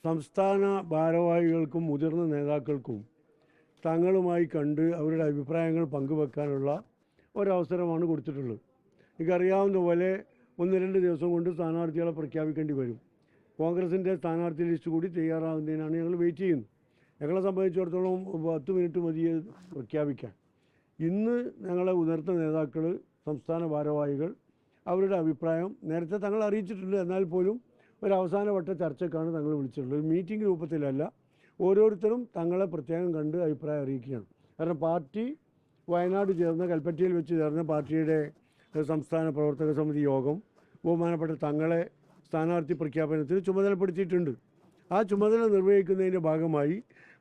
സംസ്ഥാന ഭാരവാഹികൾക്കും മുതിർന്ന നേതാക്കൾക്കും തങ്ങളുമായി കണ്ട് അവരുടെ അഭിപ്രായങ്ങൾ പങ്കുവെക്കാനുള്ള ഒരവസരമാണ് കൊടുത്തിട്ടുള്ളത്. എനിക്കറിയാവുന്ന പോലെ 1-2 ദിവസം കൊണ്ട് സ്ഥാനാർത്ഥികളെ പ്രഖ്യാപിക്കേണ്ടി വരും. കോൺഗ്രസിൻ്റെ സ്ഥാനാർത്ഥി ലിസ്റ്റ് കൂടി തയ്യാറാകുന്നതിനാണ് ഞങ്ങൾ വെയിറ്റ് ചെയ്യുന്നത്. ഞങ്ങളെ സംബന്ധിച്ചിടത്തോളം 10 മിനിറ്റ് മതി പ്രഖ്യാപിക്കാൻ. ഇന്ന് ഞങ്ങളെ ഉയർന്ന നേതാക്കൾ, സംസ്ഥാന ഭാരവാഹികൾ അവരുടെ അഭിപ്രായം നേരത്തെ തങ്ങൾ അറിയിച്ചിട്ടുണ്ട്. എന്നാൽ പോലും ഒരു അവസാനവട്ട ചർച്ചയ്ക്കാണ് തങ്ങൾ വിളിച്ചിട്ടുള്ളത്. ഒരു മീറ്റിംഗ് രൂപത്തിലല്ല. ഓരോരുത്തരും തങ്ങളെ പ്രത്യേകം കണ്ട് അഭിപ്രായം അറിയിക്കുകയാണ്. കാരണം പാർട്ടി വയനാട് ചേർന്ന, കൽപ്പറ്റയിൽ വെച്ച് ചേർന്ന പാർട്ടിയുടെ സംസ്ഥാന പ്രവർത്തക സമിതി യോഗം ബഹുമാനപ്പെട്ട തങ്ങളെ സ്ഥാനാർത്ഥി പ്രഖ്യാപനത്തിന് ചുമതലപ്പെടുത്തിയിട്ടുണ്ട്. ആ ചുമതല നിർവഹിക്കുന്നതിൻ്റെ ഭാഗമായി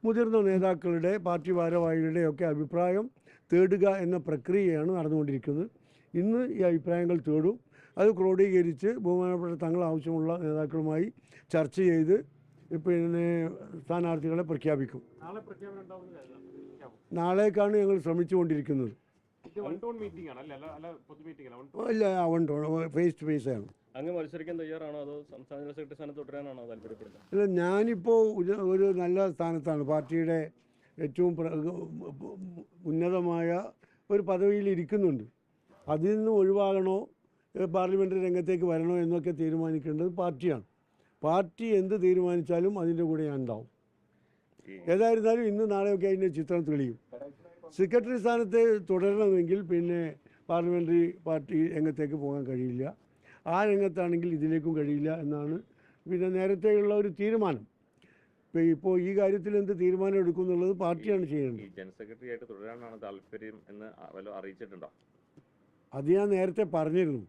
മുതിർന്ന നേതാക്കളുടെ, പാർട്ടി ഭാരവാഹികളുടെയൊക്കെ അഭിപ്രായം തേടുക എന്ന പ്രക്രിയയാണ് നടന്നുകൊണ്ടിരിക്കുന്നത്. ഇന്ന് ഈ അഭിപ്രായങ്ങൾ തേടും. അത് ക്രോഡീകരിച്ച് ബഹുമാനപ്പെട്ട തങ്ങൾ ആവശ്യമുള്ള നേതാക്കളുമായി ചർച്ച ചെയ്ത് പിന്നെ സ്ഥാനാർത്ഥികളെ പ്രഖ്യാപിക്കും. നാളേക്കാണ് ഞങ്ങൾ ശ്രമിച്ചുകൊണ്ടിരിക്കുന്നത്. അല്ല, ഫേസ് ടു ഫേസ് ആണ്. അങ്ങ് മത്സരിക്കാൻ തയ്യാറാണോ അതോ സംസ്ഥാന ജനറൽ സെക്രട്ടറി സ്ഥാനത്ത് തുടരാനാണോ താല്പര്യപ്പെടുന്നത്? അല്ല, ഞാനിപ്പോൾ ഒരു നല്ല സ്ഥാനത്താണ്. പാർട്ടിയുടെ ഏറ്റവും ഉന്നതമായ ഒരു പദവിയിൽ ഇരിക്കുന്നുണ്ട്. അതിൽ നിന്ന് ഒഴിവാകണോ, പാർലമെൻ്ററി രംഗത്തേക്ക് വരണോ എന്നൊക്കെ തീരുമാനിക്കേണ്ടത് പാർട്ടിയാണ്. പാർട്ടി എന്ത് തീരുമാനിച്ചാലും അതിൻ്റെ കൂടെ ഞാൻ ഉണ്ടാവും. ഏതായിരുന്നാലും ഇന്ന് നാളെയൊക്കെ അതിൻ്റെ ചിത്രം തെളിയും. സെക്രട്ടറി സ്ഥാനത്ത് തുടരണമെങ്കിൽ പിന്നെ പാർലമെൻ്ററി പാർട്ടി രംഗത്തേക്ക് പോകാൻ കഴിയില്ല. ആ രംഗത്താണെങ്കിൽ ഇതിലേക്കും കഴിയില്ല എന്നാണ് പിന്നെ നേരത്തെയുള്ള ഒരു തീരുമാനം. ഇപ്പോൾ ഈ കാര്യത്തിൽ എന്ത് തീരുമാനം എടുക്കും എന്നുള്ളത് പാർട്ടിയാണ് ചെയ്യേണ്ടത്. ജനറൽ സെക്രട്ടറി ആയിട്ട് തുടരാനാണ് താല്പര്യം എന്ന് അറിയിച്ചിട്ടുണ്ടോ? അത് ഞാൻ നേരത്തെ പറഞ്ഞിരുന്നു.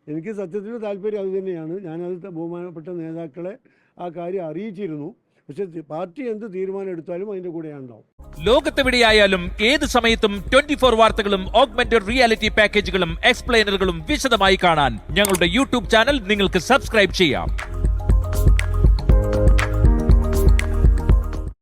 എനിക്ക് സത്യത്തിൽ താല്പര്യം അതുതന്നെയാണ്. ഞാനത് ബഹുമാനപ്പെട്ട നേതാക്കളെ ആ കാര്യം അറിയിച്ചിരുന്നു. പക്ഷെ പാർട്ടി എന്ത് തീരുമാനം എടുത്താലും അതിൻ്റെ കൂടെ ഞാൻ ഉണ്ടാവും. ലോകത്തെവിടെയായാലും ഏത് സമയത്തും 24 വാർത്തകളും ഓഗ്മെന്റഡ് റിയാലിറ്റി പാക്കേജുകളും എക്സ്പ്ലെയിനറുകളും വിശദമായി കാണാൻ ഞങ്ങളുടെ യൂട്യൂബ് ചാനൽ നിങ്ങൾക്ക് സബ്സ്ക്രൈബ് ചെയ്യാം.